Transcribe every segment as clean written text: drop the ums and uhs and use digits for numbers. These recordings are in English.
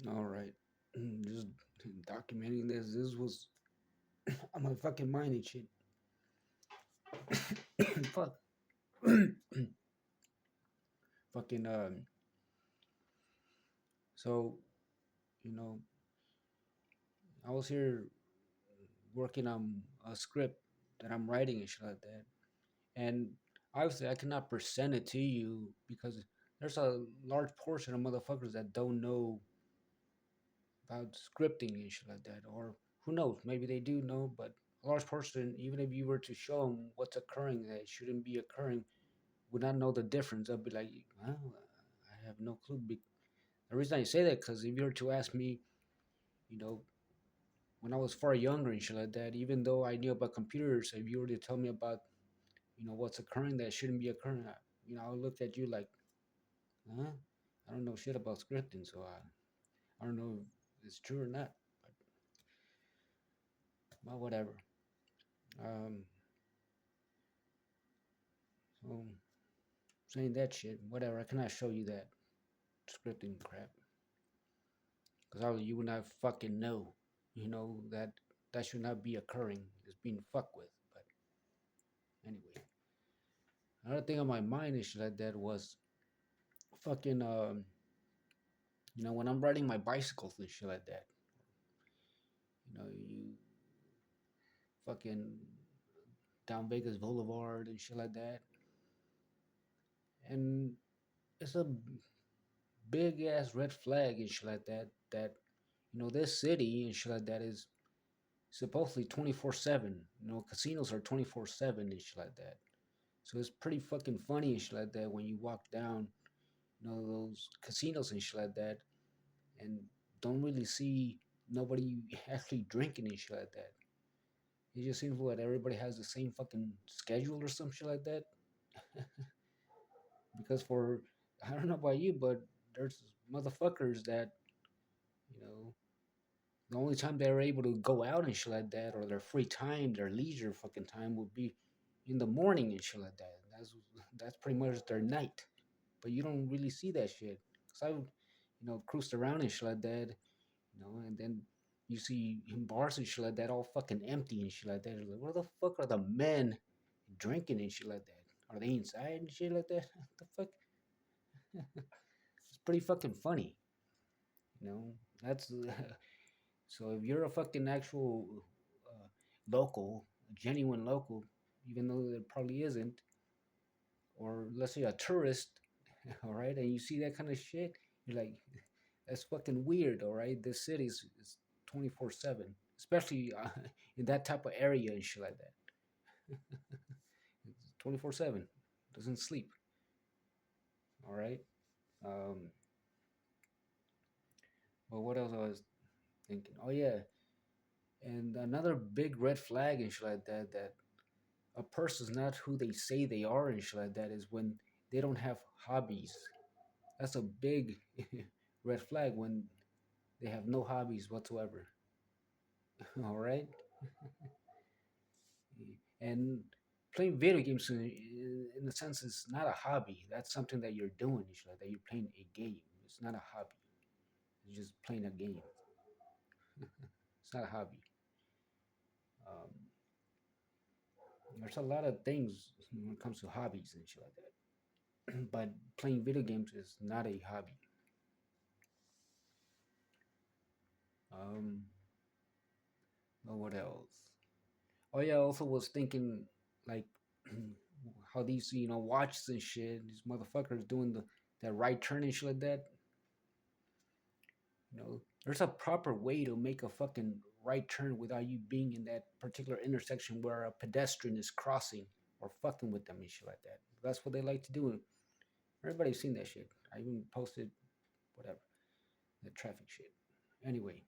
All right. Just documenting this. This was on my fucking mind and shit. Fuck. Fucking so you know, I was here working on a script that I'm writing and shit like that. And obviously I cannot present it to you because there's a large portion of motherfuckers that don't know about scripting and shit like that. Or who knows, maybe they do know, but a large portion, even if you were to show them what's occurring that shouldn't be occurring, would not know the difference. They'll be like, well, I have no clue. The reason I say that, because if you were to ask me, you know, when I was far younger and shit like that, even though I knew about computers, if you were to tell me about, what's occurring that shouldn't be occurring, I would look at you like, huh? I don't know shit about scripting, so I don't know if it's true or not, but whatever. Um, so saying that shit, whatever. I cannot show you that scripting crap because you would not fucking know, that that should not be occurring. It's being fucked with. But anyway, another thing on my mind and shit like that was fucking when I'm riding my bicycles and shit like that, you fucking down Vegas Boulevard and shit like that, and it's a big ass red flag and shit like that. That this city and shit like that is supposedly 24/7. Casinos are 24/7 and shit like that. So it's pretty fucking funny and shit like that when you walk down, those casinos and shit like that, and don't really see nobody actually drinking and shit like that. It just seems like everybody has the same fucking schedule or some shit like that. Because I don't know about you, but there's motherfuckers that you know the only time they're able to go out and shit like that, or their free time, their leisure fucking time, would be in the morning and shit like that. That's pretty much their night. But you don't really see that shit. Cause I, cruised around and shit like that, and then you see in bars and shit like that all fucking empty and shit like that. Like, where the fuck are the men drinking and shit like that? Are they inside and shit like that? What the fuck? It's pretty fucking funny, That's so if you're a fucking actual local, a genuine local, even though there probably isn't, or let's say a tourist, all right, and you see that kind of shit, you're like, that's fucking weird, all right. This city is 24/7, especially in that type of area and shit like that. 24/7, doesn't sleep, all right. Um, but what else I was thinking? Oh yeah, and another big red flag and shit like that, that a person's not who they say they are and shit like that, is when they don't have hobbies. That's a big red flag when they have no hobbies whatsoever. All right, and playing video games in a sense is not a hobby. That's something that you're doing. Like that you're playing a game. It's not a hobby. You're just playing a game. It's not a hobby. Um, there's a lot of things when it comes to hobbies and shit like that. But playing video games is not a hobby. Um, well, what else? Oh yeah, I also was thinking like how these watches and shit, these motherfuckers doing that right turn and shit like that. There's a proper way to make a fucking right turn without you being in that particular intersection where a pedestrian is crossing or fucking with them and shit like that. That's what they like to do. Everybody's seen that shit. I even posted whatever the traffic shit. Anyway,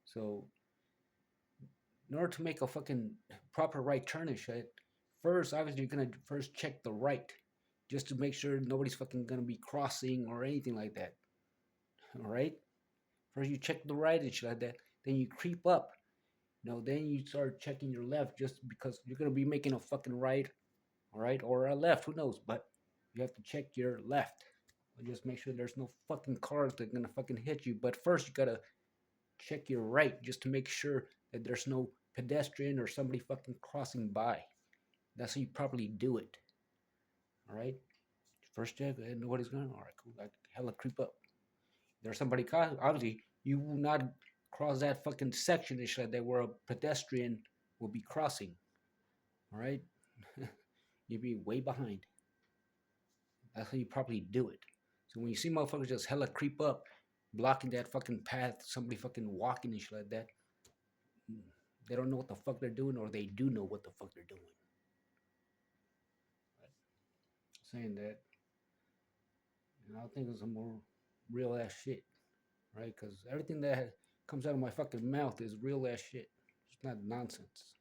so in order to make a fucking proper right turn and shit, first obviously you're gonna first check the right, just to make sure nobody's fucking gonna be crossing or anything like that. All right. First you check the right and shit like that. Then you creep up. Then you start checking your left just because you're gonna be making a fucking right, all right, or a left. Who knows? But you have to check your left. Just make sure there's no fucking cars that are gonna fucking hit you. But first, you gotta check your right just to make sure that there's no pedestrian or somebody fucking crossing by. That's how you properly do it. All right. First check and nobody's going. All right, cool. Like hella creep up. There's somebody obviously you will not cross that fucking section and shit like that where a pedestrian will be crossing. All right. You'd be way behind. That's how you properly do it. So when you see motherfuckers just hella creep up, blocking that fucking path, somebody fucking walking and shit like that, they don't know what the fuck they're doing, or they do know what the fuck they're doing. Right? Saying that, I think it's some more real ass shit, right? Because everything that comes out of my fucking mouth is real ass shit. It's not nonsense.